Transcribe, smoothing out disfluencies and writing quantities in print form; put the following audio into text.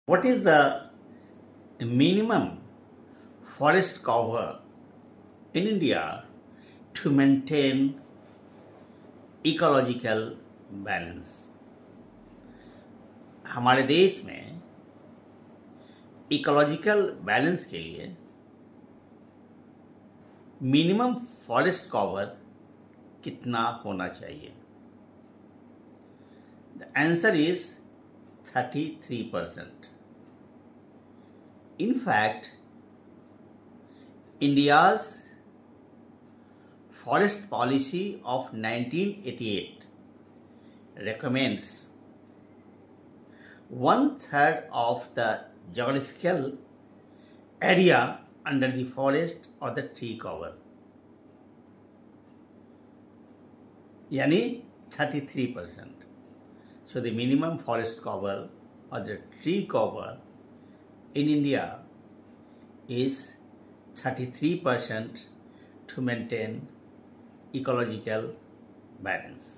What is the minimum forest cover in India to maintain ecological balance? हमारे देश में ecological balance के लिए मिनिमम फॉरेस्ट कवर कितना होना चाहिए? The answer is 33%. In fact, India's forest policy of 1988 recommends 1/3 of the geographical area under the forest or the tree cover, yani 33%. So the minimum forest cover or the tree cover in India is 33% to maintain ecological balance.